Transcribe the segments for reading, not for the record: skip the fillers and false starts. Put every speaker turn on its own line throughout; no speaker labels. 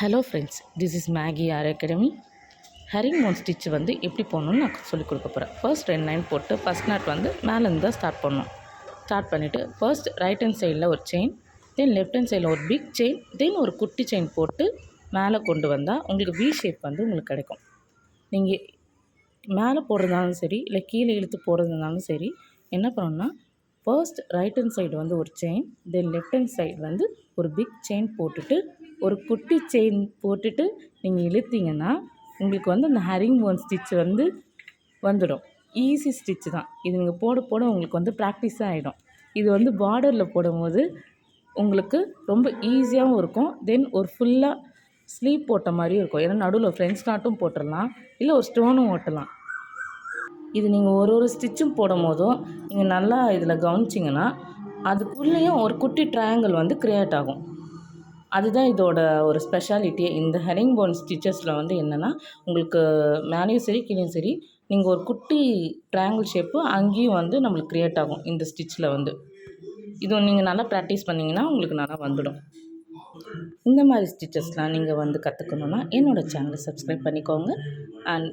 Hello friends, this is Maggie R academy. Herringbone stitch வந்து எப்படி போடணும்னு நான் சொல்லிக் கொடுக்க போகிறேன். ஃபர்ஸ்ட் 2 லைன் போட்டு ஃபஸ்ட் நாட் வந்து மேலேருந்து தான் ஸ்டார்ட் பண்ணணும். ஸ்டார்ட் பண்ணிவிட்டு ஃபர்ஸ்ட் ரைட் ஹேண்ட் சைடில் ஒரு செயின், தென் லெஃப்ட் ஹேண்ட் சைடில் ஒரு பிக் செயின், தென் ஒரு குட்டி செயின் போட்டு மேலே கொண்டு வந்தால் உங்களுக்கு வி ஷேப் வந்து உங்களுக்கு கிடைக்கும். நீங்கள் மேலே போடுறதுனாலும் சரி, இல்லை கீழே இழுத்து போடுறதுனாலும் சரி, என்ன பண்ணணும்னா ஃபர்ஸ்ட் ரைட் ஹேண்ட் சைடு வந்து ஒரு செயின், தென் லெஃப்ட் ஹேண்ட் சைடு வந்து ஒரு பிக் செயின் போட்டுட்டு ஒரு குட்டி செயின் போட்டுட்டு நீங்கள் இழுத்தீங்கன்னா உங்களுக்கு வந்து அந்த ஹரிங் போன் ஸ்டிச் வந்து வந்துடும். ஈஸி ஸ்டிச்சு தான் இது. நீங்கள் போட போட உங்களுக்கு வந்து ப்ராக்டிஸாக ஆகிடும். இது வந்து பார்டரில் போடும்போது உங்களுக்கு ரொம்ப ஈஸியாகவும் இருக்கும். தென் ஒரு ஃபுல்லாக ஸ்லீவ் போட்ட மாதிரியும் இருக்கும். ஏன்னா நடுவில் ஃப்ரெண்ட்ஸ் நாட்டும் போட்டுடலாம், இல்லை ஒரு ஸ்டோனும் ஓட்டலாம். இது நீங்கள் ஒரு ஸ்டிச்சும் போடும் போதும் நீங்கள் நல்லா இதில் கவனிச்சிங்கன்னா அதுக்குள்ளேயும் ஒரு குட்டி ட்ரையாங்கிள் வந்து க்ரியேட் ஆகும். அதுதான் இதோட ஒரு ஸ்பெஷாலிட்டியே. இந்த ஹெரிங் போன் ஸ்டிச்சஸில் வந்து என்னென்னா உங்களுக்கு மேலேயும் சரி கீழேயும் சரி நீங்கள் ஒரு குட்டி ட்ரையாங்கிள் ஷேப்பு அங்கேயும் வந்து நம்மளுக்கு க்ரியேட் ஆகும் இந்த ஸ்டிச்சில் வந்து. இது நீங்கள் நல்லா ப்ராக்டிஸ் பண்ணிங்கன்னா உங்களுக்கு நல்லா வந்துடும். இந்த மாதிரி ஸ்டிச்சஸ்லாம் நீங்கள் வந்து கற்றுக்கணுன்னா என்னோடய சேனலை சப்ஸ்கிரைப் பண்ணிக்கோங்க அண்ட்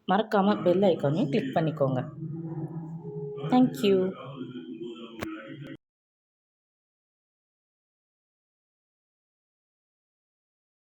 மறக்காமல் பெல் ஐக்கானையும் கிளிக் பண்ணிக்கோங்க. தேங்க்யூ.